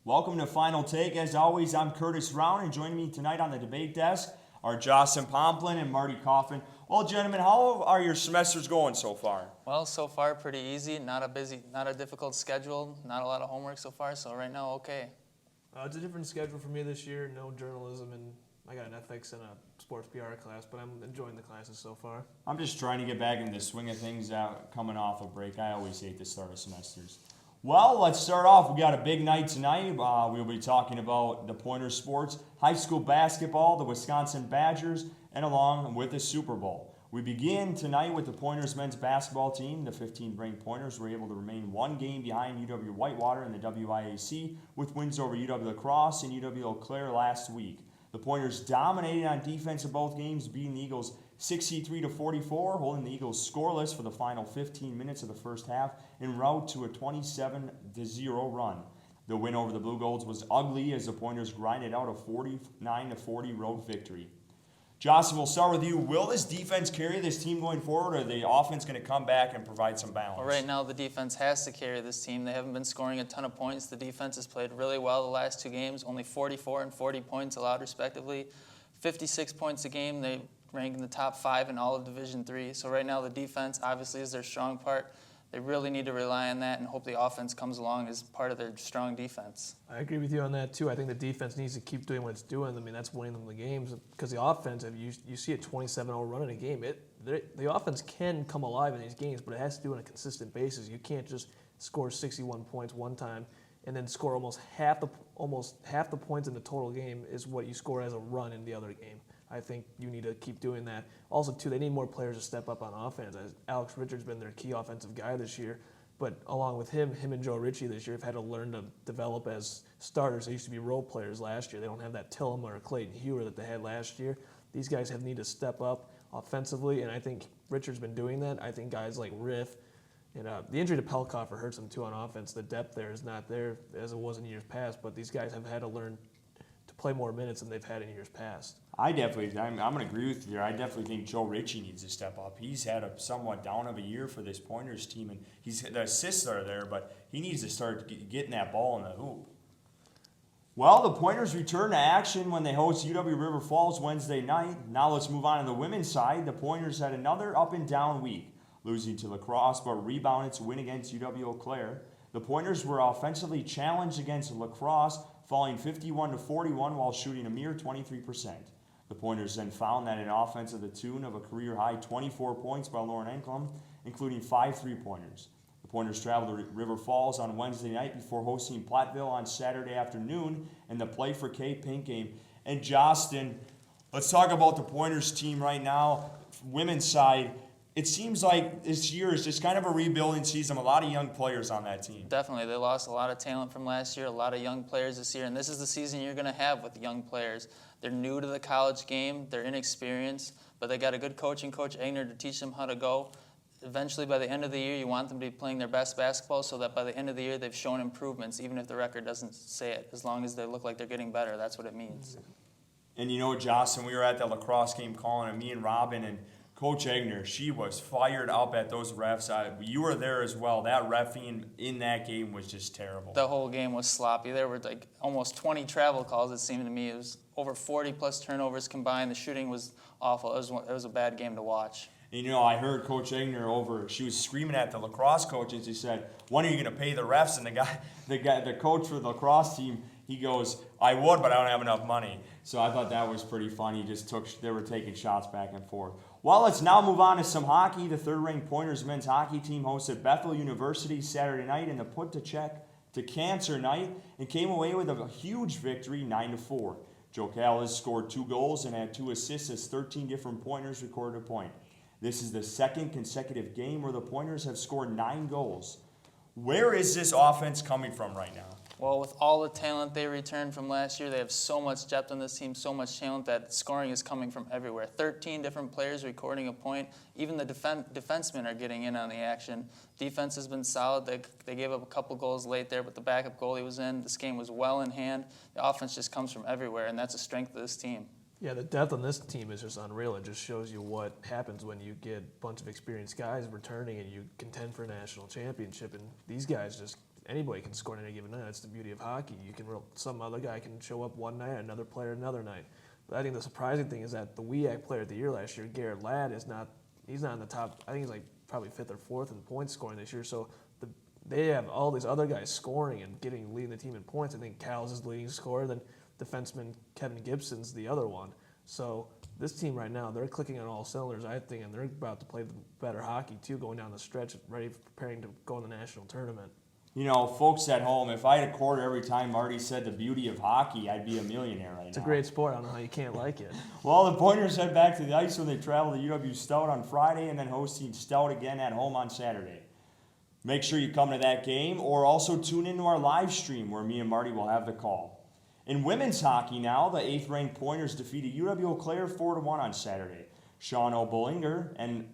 Welcome to Final Take. As always, I'm Curtis Rauen, and joining me tonight on the debate desk are Jostun, Pomplun, and Marty Kauffman. Well, gentlemen, how are your semesters going so far? Well, so far pretty easy. Not a difficult schedule. Not a lot of homework so far. So right now, okay. It's a different schedule for me this year. No journalism, and I got an ethics and a sports PR class, but I'm enjoying the classes so far. I'm just trying to get back into the swing of things coming off a break. I always hate the start of semesters. Well, let's start off. We got a big night tonight. We'll be talking about the Pointer sports, high school basketball, the Wisconsin Badgers, and along with the Super Bowl. We begin tonight with the Pointers men's basketball team. The 15th-ranked Pointers were able to remain one game behind UW Whitewater in the WIAC with wins over UW La Crosse and UW Eau Claire last week. The Pointers dominated on defense in both games, beating the Eagles 63-44, holding the Eagles scoreless for the final 15 minutes of the first half en route to a 27-0 run. The win over the Blue Golds was ugly as the Pointers grinded out a 49-40 road victory. Jostun, we'll start with you. Will this defense carry this team going forward, or are the offense going to come back and provide some balance? Well, right now, the defense has to carry this team. They haven't been scoring a ton of points. The defense has played really well the last two games, only 44 and 40 points allowed, respectively. 56 points a game. They rank in the top 5 in all of Division III. So right now, the defense obviously is their strong part. They really need to rely on that and hope the offense comes along as part of their strong defense. I agree with you on that, too. I think the defense needs to keep doing what it's doing. I mean, that's winning them the games. Because the offense, if you see a 27-0 run in a game, the offense can come alive in these games, but it has to do it on a consistent basis. You can't just score 61 points one time and then score almost half the points in the total game is what you score as a run in the other game. I think you need to keep doing that. Also, too, they need more players to step up on offense. Alex Richards has been their key offensive guy this year, but along with him and Joe Ritchie this year have had to learn to develop as starters. They used to be role players last year. They don't have that Tillum or Clayton Hewer that they had last year. These guys need to step up offensively, and I think Richards has been doing that. I think guys like Riff, and the injury to Pelkoffer hurts them too on offense. The depth there is not there as it was in years past, but these guys have had to learn to play more minutes than they've had in years past. I'm going to agree with you there. I definitely think Joe Ritchie needs to step up. He's had a somewhat down of a year for this Pointers team, and the assists are there, but he needs to start getting that ball in the hoop. Well, the Pointers return to action when they host UW River Falls Wednesday night. Now let's move on to the women's side. The Pointers had another up-and-down week, losing to La Crosse, but rebounded to win against UW Eau Claire. The Pointers were offensively challenged against La Crosse, falling 51-41 while shooting a mere 23%. The Pointers then found that an offense of the tune of a career-high 24 points by Lauren Enklum, including 5 three-pointers. The Pointers traveled to River Falls on Wednesday night before hosting Platteville on Saturday afternoon in the Play for K Pink game. And Jostun, let's talk about the Pointers team right now, women's side. It seems like this year is just kind of a rebuilding season. A lot of young players on that team. Definitely. They lost a lot of talent from last year, a lot of young players this year, and this is the season you're going to have with young players. They're new to the college game. They're inexperienced, but they got a good coach in Coach Egner to teach them how to go. Eventually, by the end of the year, you want them to be playing their best basketball so that by the end of the year, they've shown improvements, even if the record doesn't say it. As long as they look like they're getting better, that's what it means. And you know, Jostun, we were at the La Crosse game calling, and me and Robin and Coach Egner, she was fired up at those refs. You were there as well. That reffing in that game was just terrible. The whole game was sloppy. There were like almost 20 travel calls, it seemed to me. It was over 40-plus turnovers combined. The shooting was awful. It was a bad game to watch. And, you know, I heard Coach Egner she was screaming at the La Crosse coaches. He said, "When are you going to pay the refs?" And the coach for the La Crosse team, he goes, "I would, but I don't have enough money." So I thought that was pretty funny. They were taking shots back and forth. Well, let's now move on to some hockey. The third-ranked Pointers men's hockey team hosted Bethel University Saturday night in the put-to-check to cancer night and came away with a huge victory, 9-4. Joe Callis scored 2 goals and had 2 assists as 13 different Pointers recorded a point. This is the second consecutive game where the Pointers have scored 9 goals. Where is this offense coming from right now? Well, with all the talent they returned from last year, they have so much depth on this team, so much talent that scoring is coming from everywhere. 13 different players recording a point. Even the defensemen are getting in on the action. Defense has been solid. They gave up a couple goals late there, but the backup goalie was in. This game was well in hand. The offense just comes from everywhere, and that's a strength of this team. Yeah, the depth on this team is just unreal. It just shows you what happens when you get a bunch of experienced guys returning and you contend for a national championship. And these guys anybody can score on any given night. That's the beauty of hockey. Some other guy can show up one night, another player another night. But I think the surprising thing is that the WEAC Player of the Year last year, Garrett Ladd, he's not in the top. I think he's like probably 5th or 4th in point scoring this year. So they have all these other guys scoring and leading the team in points. I think Cal's is the leading scorer, then defenseman Kevin Gibson's the other one. So this team right now, they're clicking on all cylinders, I think, and they're about to play the better hockey too, going down the stretch, preparing to go in the national tournament. You know, folks at home, if I had a quarter every time Marty said the beauty of hockey, I'd be a millionaire right now. It's a great sport. I don't know how you can't like it. Well, the Pointers head back to the ice when they travel to UW Stout on Friday and then hosting Stout again at home on Saturday. Make sure you come to that game or also tune into our live stream where me and Marty will have the call. In women's hockey now, the 8th-ranked Pointers defeated UW Eau Claire 4-1 on Saturday. Sean O'Bullinger and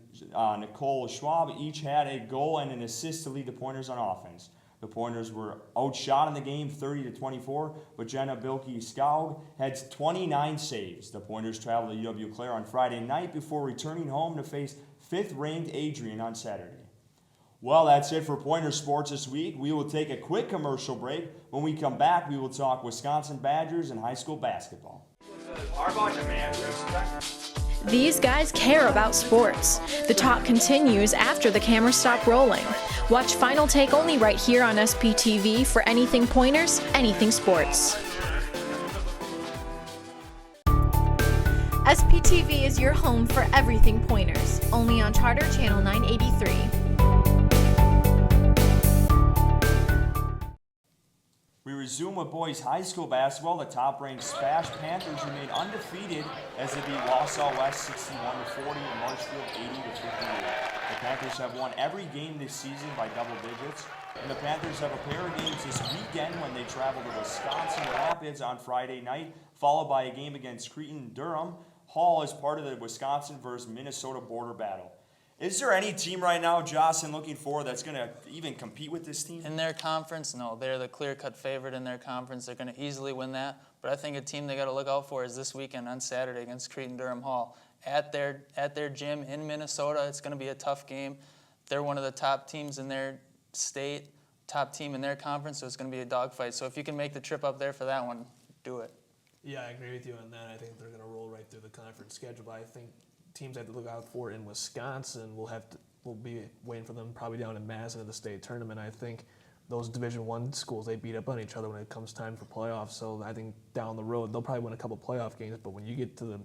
Nicole Schwab each had a goal and an assist to lead the Pointers on offense. The Pointers were outshot in the game 30-24, but Jenna Bilke-Skaug had 29 saves. The Pointers traveled to UW Eau Claire on Friday night before returning home to face 5th-ranked Adrian on Saturday. Well, that's it for Pointer Sports this week. We will take a quick commercial break. When we come back, we will talk Wisconsin Badgers and high school basketball. These guys care about sports. The talk continues after the cameras stop rolling. Watch Final Take only right here on SPTV for anything Pointers, anything sports. SPTV is your home for everything Pointers, only on Charter Channel 983. We resume with boys high school basketball. The top-ranked Spash Panthers remain undefeated as they beat Wausau West 61-40 and Marshfield 80-58. The Panthers have won every game this season by double digits, and the Panthers have a pair of games this weekend when they travel to Wisconsin Rapids on Friday night, followed by a game against Cretin-Durham Hall as part of the Wisconsin versus Minnesota border battle. Is there any team right now, Jostun, looking for that's going to even compete with this team? In their conference, no. They're the clear-cut favorite in their conference. They're going to easily win that. But I think a team they got to look out for is this weekend on Saturday against Cretin-Durham Hall. At their gym in Minnesota, it's going to be a tough game. They're one of the top teams in their state, top team in their conference, so it's going to be a dogfight. So if you can make the trip up there for that one, do it. Yeah, I agree with you on that. I think they're going to roll right through the conference schedule, but I think teams I have to look out for in Wisconsin will be waiting for them probably down in Madison at the state tournament. I think those Division I schools, they beat up on each other when it comes time for playoffs. So I think down the road they'll probably win a couple playoff games. But when you get to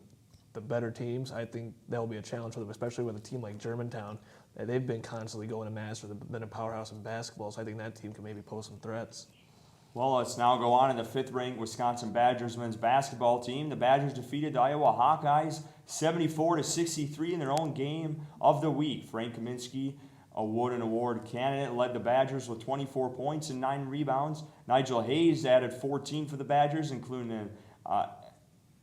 the better teams, I think that'll be a challenge for them, especially with a team like Germantown. They've been constantly going to Madison. They've been a powerhouse in basketball. So I think that team can maybe pose some threats. Well, let's now go on to the 5th-ranked Wisconsin Badgers men's basketball team. The Badgers defeated the Iowa Hawkeyes 74-63 in their own game of the week. Frank Kaminsky, a Wooden Award candidate, led the Badgers with 24 points and 9 rebounds. Nigel Hayes added 14 for the Badgers, including an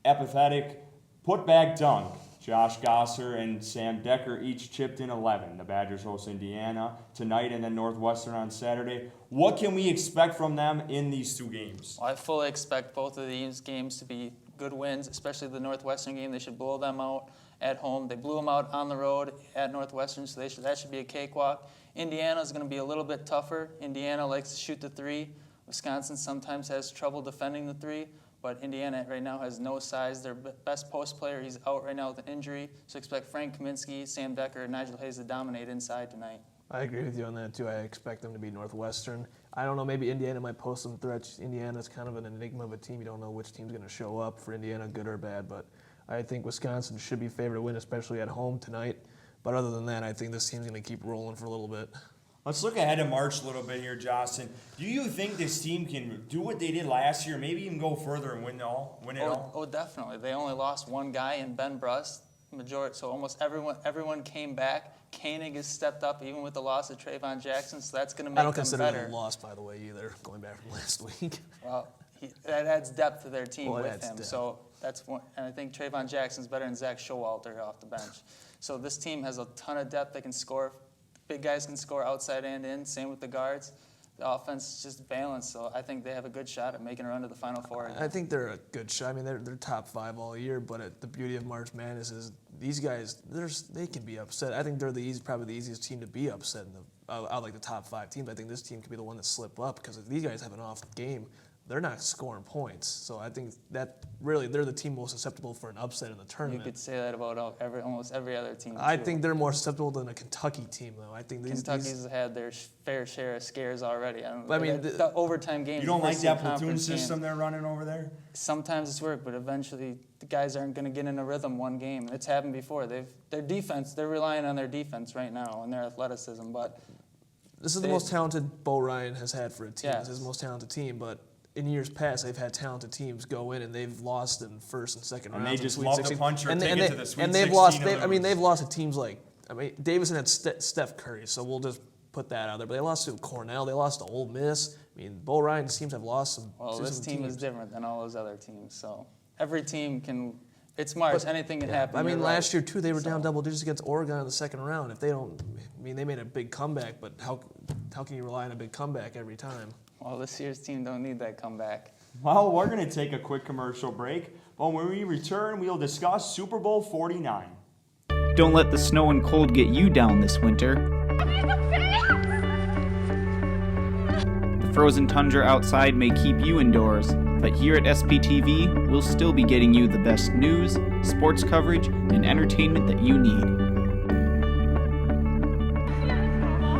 epithetic putback dunk. Josh Gosser and Sam Decker each chipped in 11. The Badgers host Indiana tonight and then Northwestern on Saturday. What can we expect from them in these two games? Well, I fully expect both of these games to be good wins, especially the Northwestern game. They should blow them out at home. They blew them out on the road at Northwestern, so that should be a cakewalk. Indiana is going to be a little bit tougher. Indiana likes to shoot the three. Wisconsin sometimes has trouble defending the three. But Indiana right now has no size. Their best post player, he's out right now with an injury. So expect Frank Kaminsky, Sam Decker, and Nigel Hayes to dominate inside tonight. I agree with you on that, too. I expect them to beat Northwestern. I don't know, maybe Indiana might pose some threats. Indiana's kind of an enigma of a team. You don't know which team's going to show up for Indiana, good or bad. But I think Wisconsin should be favored to win, especially at home tonight. But other than that, I think this team's going to keep rolling for a little bit. Let's look ahead to March a little bit here, Jostun. Do you think this team can do what they did last year, maybe even go further and win it all? Oh, definitely. They only lost one guy in Ben Brust, so almost everyone came back. Koenig has stepped up even with the loss of Trayvon Jackson, so that's going to make them better. I don't consider it a loss, by the way, either, going back from last week. Well, that adds depth to their team with him. Depth. So that's one, and I think Trayvon Jackson's better than Zach Showalter off the bench. So this team has a ton of depth. They can score. Big guys can score outside and in. Same with the guards. the offense is just balanced, so I think they have a good shot at making a run to the Final Four. I think they're a good shot. I mean, they're top 5 all year, but the beauty of March Madness is these guys, they can be upset. I think they're probably the easiest team to be upset out like the top 5 teams. I think this team could be the one that slip up because if these guys have an off game, they're not scoring points. So I think that really they're the team most susceptible for an upset in the tournament. You could say that about almost every other team. I think they're more susceptible than a Kentucky team, though. I think Kentucky's had their fair share of scares already. I mean, the overtime games. You don't like that platoon system they're running over there? Sometimes it's worked, but eventually the guys aren't going to get in a rhythm one game. It's happened before. Their defense, they're relying on their defense right now and their athleticism. But this is the most talented Bo Ryan has had for a team. Yes. This is the most talented team, but in years past, they've had talented teams go in and they've lost in first and second rounds. And they just love to punch or take it to the Sweet 16. And they've lost. They've lost to teams like Davidson had Steph Curry, so we'll just put that out there. But they lost to Cornell. They lost to Ole Miss. I mean, Bo Ryan's teams have lost some. Well, this team teams. is different than all those other teams. So every team can. It's March. Anything can happen. I mean, You're last right. year too, they were down double digits against Oregon in the second round. If they don't, I mean, they made a big comeback, but how can you rely on a big comeback every time? Well, this year's team don't need that comeback. Well, we're going to take a quick commercial break, but when we return, we'll discuss Super Bowl 49. Don't let the snow and cold get you down this winter. The frozen tundra outside may keep you indoors, but here at SPTV, we'll still be getting you the best news, sports coverage, and entertainment that you need.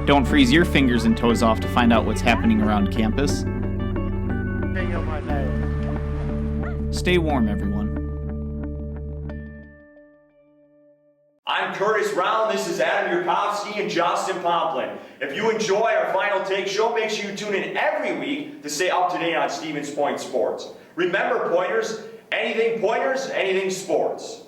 Don't freeze your fingers and toes off to find out what's happening around campus. Stay warm, everyone. I'm Curtis Rauen. This is Adam Yurkovsky and Jostun Pomplun. If you enjoy our Final Take show, make sure you tune in every week to stay up to date on Stevens Point sports. Remember, Pointers, anything sports.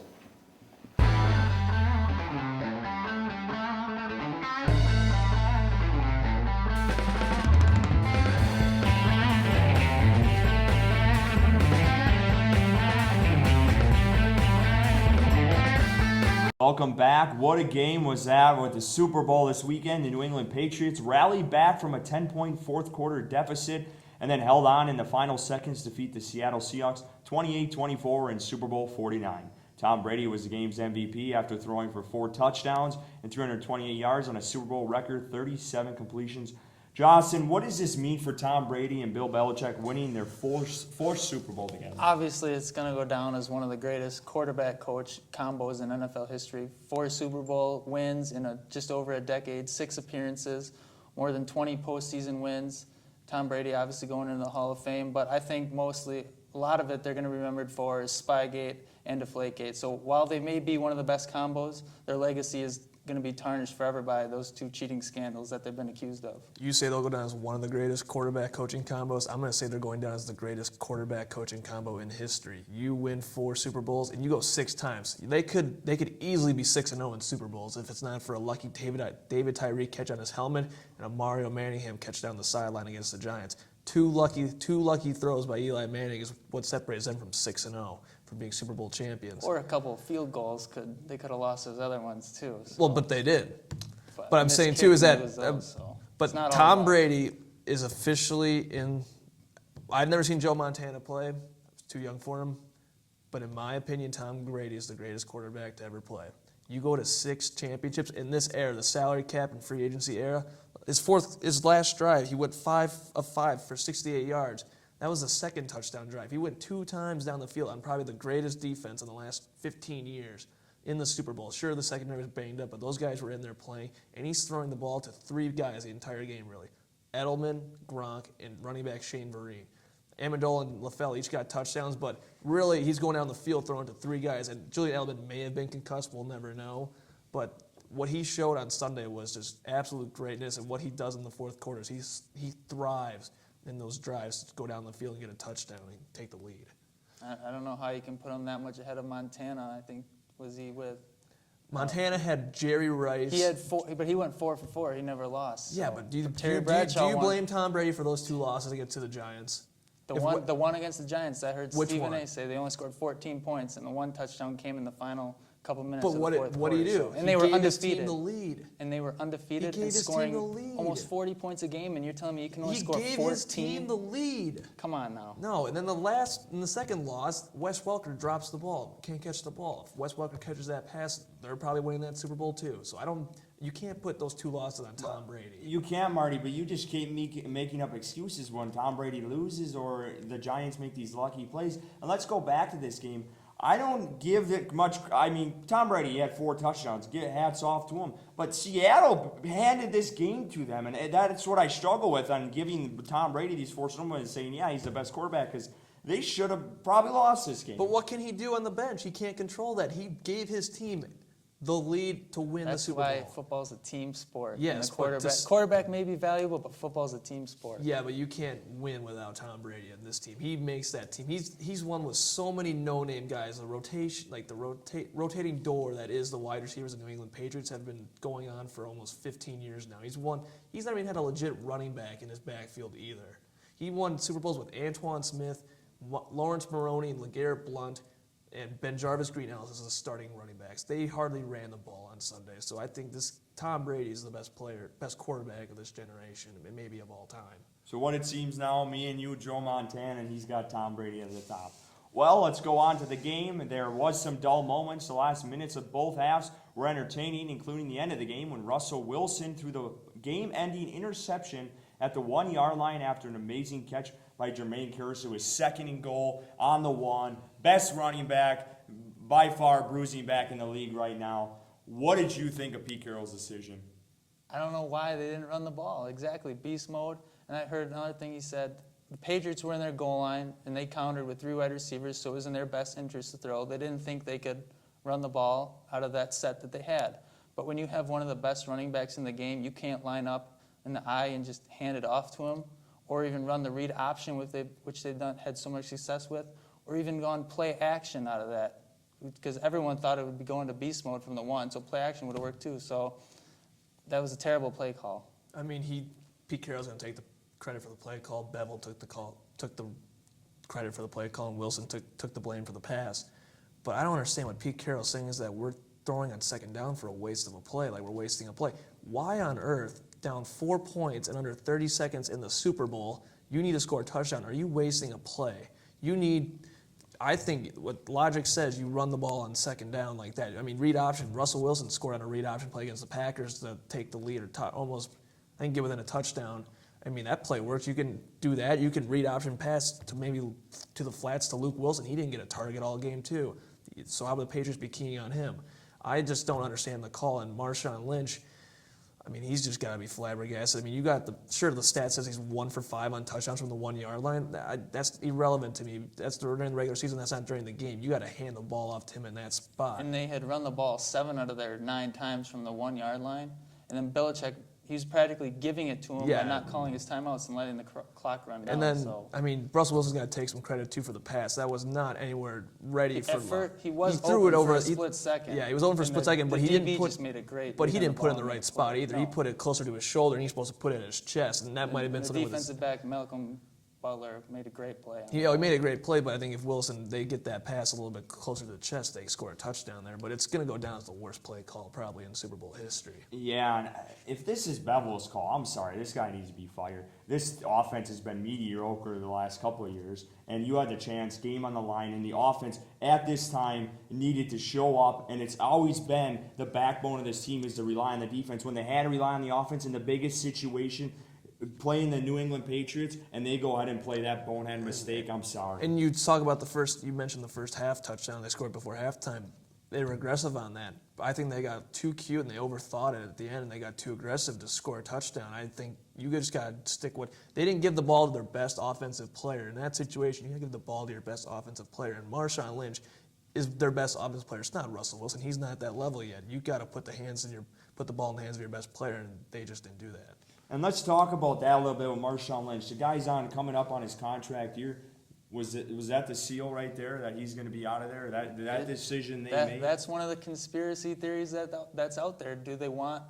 Welcome back. What a game was that with the Super Bowl this weekend. The New England Patriots rallied back from a 10-point fourth quarter deficit and then held on in the final seconds to defeat the Seattle Seahawks 28-24 in Super Bowl 49. Tom Brady was the game's MVP after throwing for 4 touchdowns and 328 yards on a Super Bowl record 37 completions. Jostun, what does this mean for Tom Brady and Bill Belichick winning their fourth Super Bowl together? Obviously, it's going to go down as one of the greatest quarterback-coach combos in NFL history. 4 Super Bowl wins in just over a decade, 6 appearances, more than 20 postseason wins. Tom Brady obviously going into the Hall of Fame, but I think mostly a lot of it they're going to be remembered for is Spygate and Deflategate. So while they may be one of the best combos, their legacy is going to be tarnished forever by those 2 cheating scandals that they've been accused of. You say they'll go down as one of the greatest quarterback coaching combos. I'm going to say they're going down as the greatest quarterback coaching combo in history. You win 4 Super Bowls and you go 6 times. They could easily be 6-0 in Super Bowls if it's not for a lucky David Tyree catch on his helmet and a Mario Manningham catch down the sideline against the Giants. Two lucky throws by Eli Manning is what separates them from 6-0. For being Super Bowl champions. Or a couple of field goals they could have lost those other ones too. So. Well, but they did. But I'm saying too is that but Tom Brady is officially in. I've never seen Joe Montana play. I was too young for him. But in my opinion, Tom Brady is the greatest quarterback to ever play. You go to 6 championships in this era, the salary cap and free agency era. His last drive, he went 5 of 5 for 68 yards. That was the second touchdown drive. He went 2 times down the field on probably the greatest defense in the last 15 years in the Super Bowl. Sure, the secondary was banged up, but those guys were in there playing, and he's throwing the ball to 3 guys the entire game, really. Edelman, Gronk, and running back Shane Vereen. Amendola and LaFell each got touchdowns, but really he's going down the field throwing to 3 guys, and Julian Edelman may have been concussed. We'll never know. But what he showed on Sunday was just absolute greatness, and what he does in the fourth quarters, he thrives in those drives to go down the field and get a touchdown and take the lead. I don't know how you can put him that much ahead of Montana. I think, was he with? Montana had Jerry Rice. He had 4, but he went 4 for 4. He never lost. Yeah, so. but do you Bradshaw blame Tom Brady for those 2 losses against the Giants? The one against the Giants, I heard Which Stephen one? A. say they only scored 14 points, and the 1 touchdown came in the final couple minutes But of the what fourth do you quarter. do? And He they were gave his team undefeated. the lead. And they were undefeated He gave and his team scoring the lead. almost 40 points a game, and you're telling me you can only He score 14? gave his team the lead. Come on now. No, and then in the second loss, Wes Welker drops the ball, can't catch the ball. If Wes Welker catches that pass, they're probably winning that Super Bowl too. So you can't put those two losses on Tom Brady. You can, Marty, but you just keep making up excuses when Tom Brady loses or the Giants make these lucky plays. And let's go back to this game. I don't give it much. I mean, Tom Brady had 4 touchdowns. Hats off to him. But Seattle handed this game to them, and that's what I struggle with on giving Tom Brady these 4 and saying, yeah, he's the best quarterback, because they should have probably lost this game. But what can he do on the bench? He can't control that. He gave his team the lead to win the Super Bowl. That's why football's a team sport. Yes, and the but quarterback may be valuable, but football's a team sport. Yeah, but you can't win without Tom Brady and this team. He makes that team. He's one with so many no-name guys. The rotation, like the rotating door that is the wide receivers of the New England Patriots have been going on for almost 15 years now. He's never even had a legit running back in his backfield either. He won Super Bowls with Antoine Smith, Lawrence Maroney, and LeGarrette Blount, and Ben Jarvis Green Ellis as the starting running backs. They hardly ran the ball on Sunday. So I think Tom Brady is the best quarterback of this generation, and maybe of all time. So what it seems now, me and you, Joe Montana, and he's got Tom Brady at the top. Well, let's go on to the game. There was some dull moments. The last minutes of both halves were entertaining, including the end of the game when Russell Wilson threw the game-ending interception at the 1-yard line after an amazing catch by Jermaine Kearse. It was 2nd and goal on the 1. Best running back, by far bruising back in the league right now. What did you think of Pete Carroll's decision? I don't know why they didn't run the ball. Exactly, beast mode. And I heard another thing he said. The Patriots were in their goal line, and they countered with 3 wide receivers, so it was in their best interest to throw. They didn't think they could run the ball out of that set that they had. But when you have one of the best running backs in the game, you can't line up in the eye and just hand it off to him, or even run the read option, which they've had so much success with, or even gone play action out of that, because everyone thought it would be going to beast mode from the 1, so play action would have worked too. So that was a terrible play call. I mean, Pete Carroll's going to take the credit for the play call. Bevel took the credit for the play call, and Wilson took the blame for the pass. But I don't understand what Pete Carroll's saying is that we're throwing on 2nd down for a waste of a play, like we're wasting a play. Why on earth, down 4 points and under 30 seconds in the Super Bowl, you need to score a touchdown? Are you wasting a play? I think what logic says, you run the ball on 2nd down like that. I mean, read option. Russell Wilson scored on a read option play against the Packers to take the lead or almost, I think, get within a touchdown. I mean, that play works. You can do that. You can read option pass to maybe to the flats to Luke Wilson. He didn't get a target all game too. So how would the Patriots be keying on him? I just don't understand the call. And Marshawn Lynch, I mean, he's just got to be flabbergasted. I mean, the stat says he's 1 for 5 on touchdowns from the 1-yard line. That's irrelevant to me. That's during the regular season. That's not during the game. You got to hand the ball off to him in that spot. And they had run the ball 7 out of their 9 times from the 1-yard line. And then Belichick, he was practically giving it to him by not calling his timeouts and letting the clock run down. And then, I mean, Russell Wilson's got to take some credit, too, for the pass. That was not anywhere ready for first, he was threw open it over for a split second. Yeah, he was open for a split second, but he didn't put. Just made it great. But he didn't put it in the right spot either. No. He put it closer to his shoulder, and he's supposed to put it in his chest, and that might have been something. The defensive back Malcolm Butler made a great play. He made a great play, but I think if Wilson, they get that pass a little bit closer to the chest, they score a touchdown there. But it's going to go down as the worst play call probably in Super Bowl history. Yeah, and if this is Bevel's call, I'm sorry, this guy needs to be fired. This offense has been mediocre the last couple of years, and you had the chance, game on the line, and the offense at this time needed to show up, and it's always been the backbone of this team is to rely on the defense. When they had to rely on the offense in the biggest situation, playing the New England Patriots, and they go ahead and play that bonehead mistake, I'm sorry. And you talk about you mentioned the first half touchdown they scored before halftime. They were aggressive on that. I think they got too cute and they overthought it at the end, and they got too aggressive to score a touchdown. I think you just got to stick with. They didn't give the ball to their best offensive player. In that situation, you got to give the ball to your best offensive player. And Marshawn Lynch is their best offensive player. It's not Russell Wilson. He's not at that level yet. You got to put the ball in the hands of your best player, and they just didn't do that. And let's talk about that a little bit with Marshawn Lynch. The guy's coming up on his contract year. Was that the seal right there that he's going to be out of there? That decision they made. That's one of the conspiracy theories that's out there. Did they want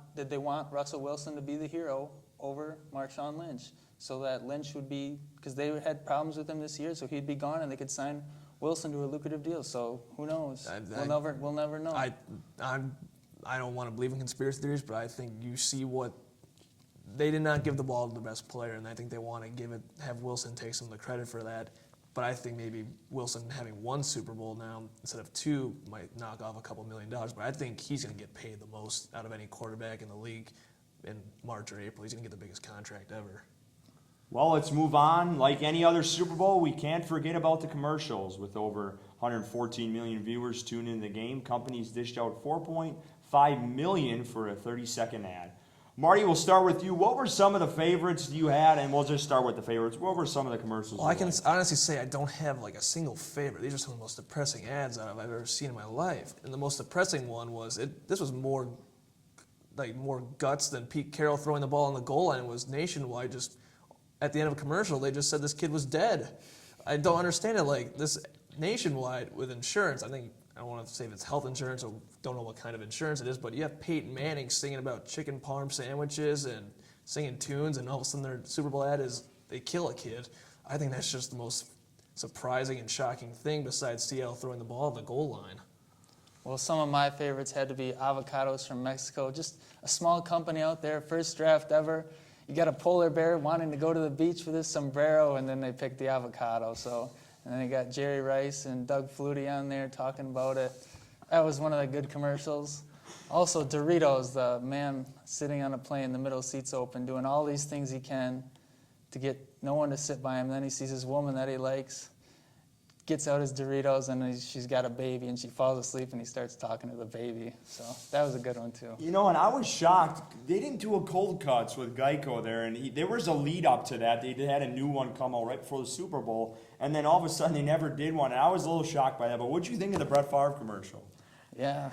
Russell Wilson to be the hero over Marshawn Lynch, so that Lynch would be, because they had problems with him this year, so he'd be gone and they could sign Wilson to a lucrative deal. So who knows? We'll never know. I don't want to believe in conspiracy theories, but I think you see what they did not give the ball to the best player, and I think they want to have Wilson take some of the credit for that. But I think maybe Wilson having one Super Bowl now instead of two might knock off a couple $1 million. But I think he's going to get paid the most out of any quarterback in the league in March or April. He's going to get the biggest contract ever. Well, let's move on. Like any other Super Bowl, we can't forget about the commercials. With over 114 million viewers tuned into the game, companies dished out $4.5 million for a 30-second ad. Marty, we'll start with you. What were some of the favorites you had? And we'll just start with the favorites. What were some of the commercials? Well, I can honestly say I don't have like a single favorite. These are some of the most depressing ads I've ever seen in my life. And the most depressing one was this was more guts than Pete Carroll throwing the ball on the goal line. It was nationwide. Just at the end of a commercial, they just said this kid was dead. I don't understand it. Like this nationwide with insurance. I don't want to say if it's health insurance or don't know what kind of insurance it is, but you have Peyton Manning singing about chicken parm sandwiches and singing tunes, and all of a sudden their Super Bowl ad is they kill a kid. I think that's just the most surprising and shocking thing besides Seattle throwing the ball at the goal line. Well, some of my favorites had to be avocados from Mexico. Just a small company out there, first draft ever. You got a polar bear wanting to go to the beach with his sombrero, and then they picked the avocado. And then you got Jerry Rice and Doug Flutie on there talking about it. That was one of the good commercials. Also, Doritos, the man sitting on a plane, the middle seat's open, doing all these things he can to get no one to sit by him. Then he sees his woman that he likes, gets out his Doritos, and she's got a baby, and she falls asleep, and he starts talking to the baby. So that was a good one, too. You know, and I was shocked. They didn't do a cold cuts with Geico there, and there was a lead up to that. They had a new one come out right before the Super Bowl, and then all of a sudden they never did one. And I was a little shocked by that. But what did you think of the Brett Favre commercial? Yeah,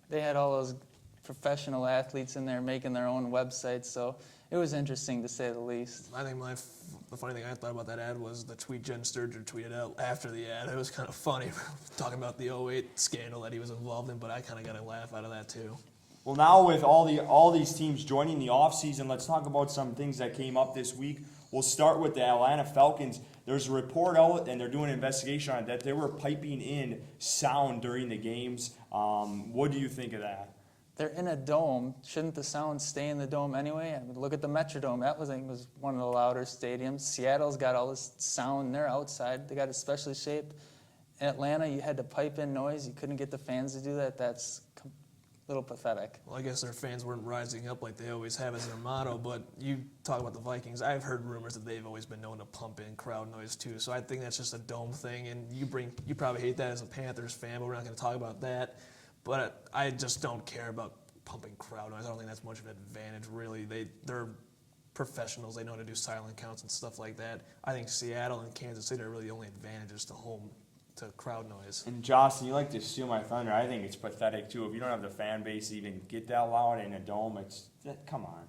they had all those professional athletes in there making their own websites, so it was interesting to say the least. I think the funny thing I thought about that ad was the tweet Jen Sturger tweeted out after the ad. It was kind of funny, talking about the 08 scandal that he was involved in, but I kind of got a laugh out of that too. Well, now with all these teams joining the offseason, let's talk about some things that came up this week. We'll start with the Atlanta Falcons. There's a report out, and they're doing an investigation on it, that they were piping in sound during the games. What do you think of that? They're in a dome. Shouldn't the sound stay in the dome anyway? I mean, look at the Metrodome. That was one of the louder stadiums. Seattle's got all this sound. They're outside. They got it specially shaped. In Atlanta, you had to pipe in noise. You couldn't get the fans to do that. That's a little pathetic. Well, I guess their fans weren't rising up like they always have as their motto, but you talk about the Vikings. I've heard rumors that they've always been known to pump in crowd noise too, so I think that's just a dome thing, and you probably hate that as a Panthers fan, but we're not going to talk about that. But I just don't care about pumping crowd noise. I don't think that's much of an advantage, really. They're professionals. They know how to do silent counts and stuff like that. I think Seattle and Kansas City are really the only advantages to crowd noise. And Jostun, you like to steal my thunder. I think it's pathetic too. If you don't have the fan base to even get that loud in a dome, come on.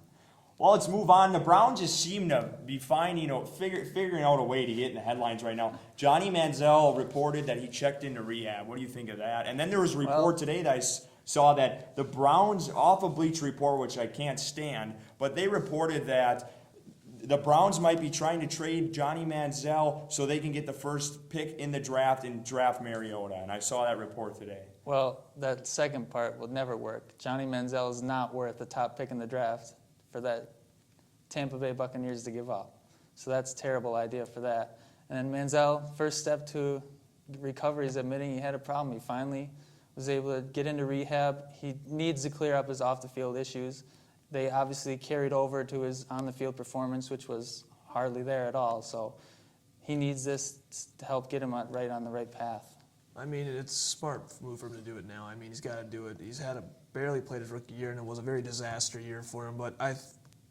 Well, let's move on. The Browns just seem to be finding out a way to get in the headlines right now. Johnny Manziel reported that he checked into rehab. What do you think of that? And then there was a report today that I saw that the Browns, off of Bleacher Report, which I can't stand, but they reported that the Browns might be trying to trade Johnny Manziel so they can get the first pick in the draft and draft Mariota. And I saw that report today. Well, that second part will never work. Johnny Manziel is not worth the top pick in the draft for that Tampa Bay Buccaneers to give up. So that's a terrible idea for that. And then Manziel, first step to recovery is admitting he had a problem. He finally was able to get into rehab. He needs to clear up his off-the-field issues. They obviously carried over to his on-the-field performance, which was hardly there at all. So he needs this to help get him right on the right path. I mean, it's a smart move for him to do it now. I mean, he's got to do it. He's barely played his rookie year, and it was a very disaster year for him. But I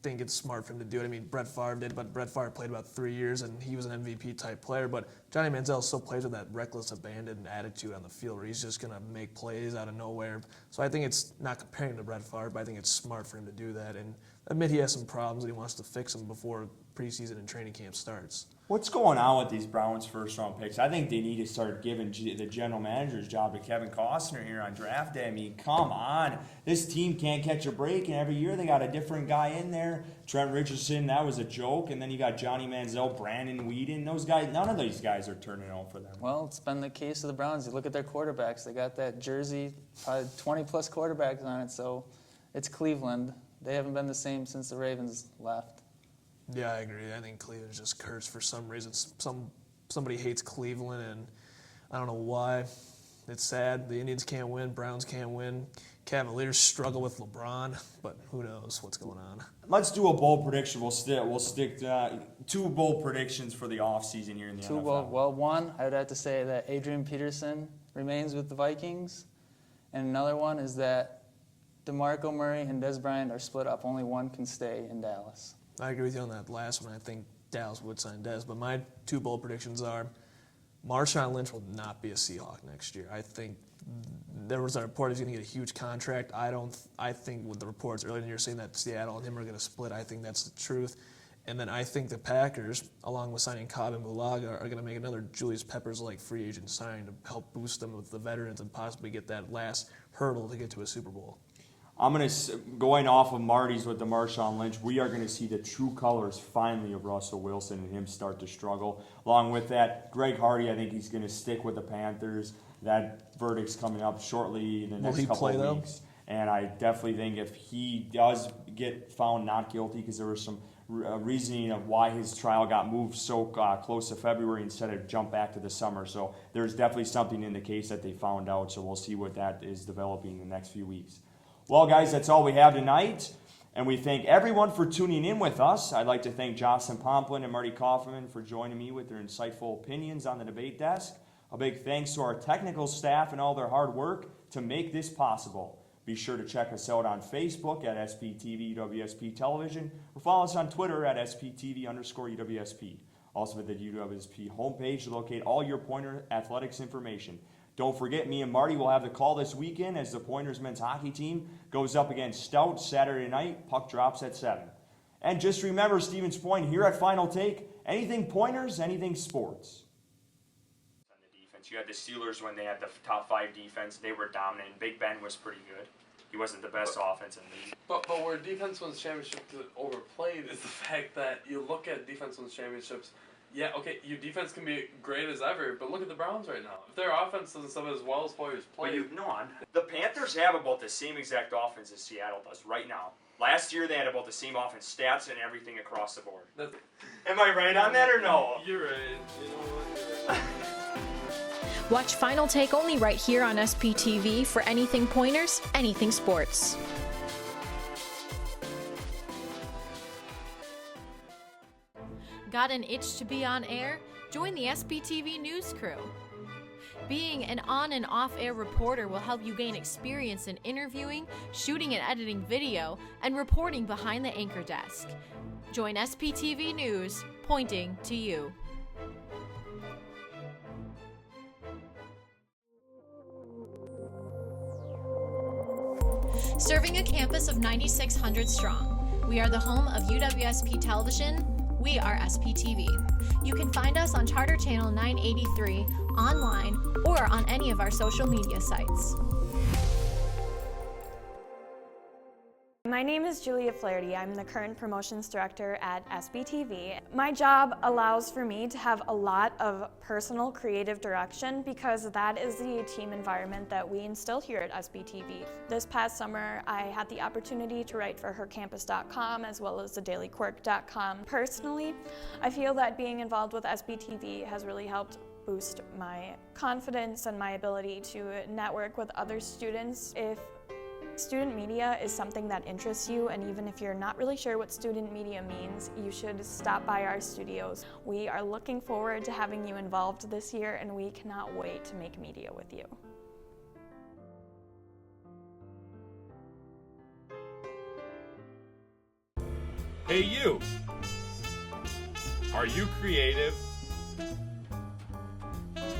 think it's smart for him to do it. I mean, Brett Favre did, but Brett Favre played about 3 years, and he was an MVP-type player. But Johnny Manziel still plays with that reckless abandon attitude on the field where he's just going to make plays out of nowhere. So I think it's not comparing him to Brett Favre, but I think it's smart for him to do that and admit he has some problems and he wants to fix them before preseason and training camp starts. What's going on with these Browns first-round picks? I think they need to start giving the general manager's job to Kevin Costner here on draft day. I mean, come on. This team can't catch a break, and every year they got a different guy in there. Trent Richardson, that was a joke. And then you got Johnny Manziel, Brandon Whedon. Those guys, none of these guys are turning out for them. Well, it's been the case of the Browns. You look at their quarterbacks. They got that jersey, probably 20-plus quarterbacks on it. So it's Cleveland. They haven't been the same since the Ravens left. Yeah, I agree. I think Cleveland's just cursed for some reason. Somebody hates Cleveland, and I don't know why. It's sad. The Indians can't win. Browns can't win. Cavaliers struggle with LeBron, but who knows what's going on. Let's do a bold prediction. We'll stick 2 bold predictions for the offseason here in the NFL. Well, one, I would have to say that Adrian Peterson remains with the Vikings. And another one is that DeMarco Murray and Dez Bryant are split up. Only one can stay in Dallas. I agree with you on that last one. I think Dallas would sign Dez, but my 2 bold predictions are Marshawn Lynch will not be a Seahawk next year. I think there was a report he's going to get a huge contract. I think with the reports earlier in the year saying that Seattle and him are going to split, I think that's the truth. And then I think the Packers, along with signing Cobb and Bulaga, are going to make another Julius Peppers-like free agent signing to help boost them with the veterans and possibly get that last hurdle to get to a Super Bowl. Going off of Marty's with the Marshawn Lynch, we are going to see the true colors finally of Russell Wilson and him start to struggle. Along with that, Greg Hardy, I think he's going to stick with the Panthers. That verdict's coming up shortly in the next couple of weeks. And I definitely think if he does get found not guilty, because there was some reasoning of why his trial got moved so close to February instead of jump back to the summer. So there's definitely something in the case that they found out. So we'll see what that is developing in the next few weeks. Well, guys, that's all we have tonight, and we thank everyone for tuning in with us. I'd like to thank Jostun, Pomplun, and Marty Kauffman for joining me with their insightful opinions on the debate desk. A big thanks to our technical staff and all their hard work to make this possible. Be sure to check us out on Facebook at SPTV UWSP Television, or follow us on Twitter at SPTV_UWSP. Also visit the UWSP homepage to locate all your Pointer athletics information. Don't forget, me and Marty will have the call this weekend as the Pointers men's hockey team goes up against Stout Saturday night. Puck drops at 7. And just remember, Stevens Point, here at Final Take, anything Pointers, anything sports. On the defense, you had the Steelers when they had the top 5 defense. They were dominant. Big Ben was pretty good. He wasn't the best offense in the league. But where defense wins championships is overplayed is the fact that you look at defense wins championships. Yeah, okay, your defense can be great as ever, but look at the Browns right now. If their offense doesn't sub as well as players play. The Panthers have about the same exact offense as Seattle does right now. Last year they had about the same offense stats and everything across the board. Am I right on that or no? You're right. You know what? You're right. Watch Final Take only right here on SPTV for anything Pointers, anything sports. Got an itch to be on air? Join the SPTV news crew. Being an on and off air reporter will help you gain experience in interviewing, shooting and editing video, and reporting behind the anchor desk. Join SPTV News, pointing to you. Serving a campus of 9,600 strong, we are the home of UWSP Television. We are SPTV. You can find us on Charter Channel 983, online, or on any of our social media sites. My name is Julia Flaherty. I'm the current promotions director at SBTV. My job allows for me to have a lot of personal creative direction because that is the team environment that we instill here at SBTV. This past summer, I had the opportunity to write for hercampus.com as well as thedailyquirk.com. Personally, I feel that being involved with SBTV has really helped boost my confidence and my ability to network with other students. If student media is something that interests you, and even if you're not really sure what student media means, you should stop by our studios. We are looking forward to having you involved this year, and we cannot wait to make media with you. Hey you! Are you creative?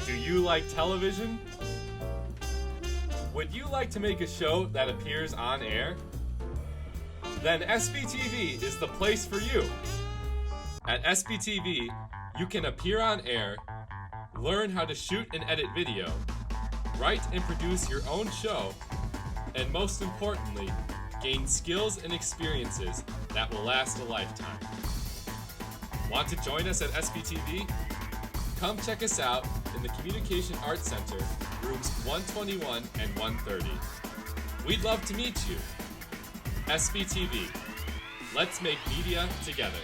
Do you like television? Would you like to make a show that appears on air? Then SBTV is the place for you. At SBTV, You can appear on air, learn how to shoot and edit video, write and produce your own show, and most importantly, gain skills and experiences that will last a lifetime. Want to join us at SBTV? Come check us out in the Communication Arts Center, rooms 121 and 130. We'd love to meet you. SBTV. Let's make media together.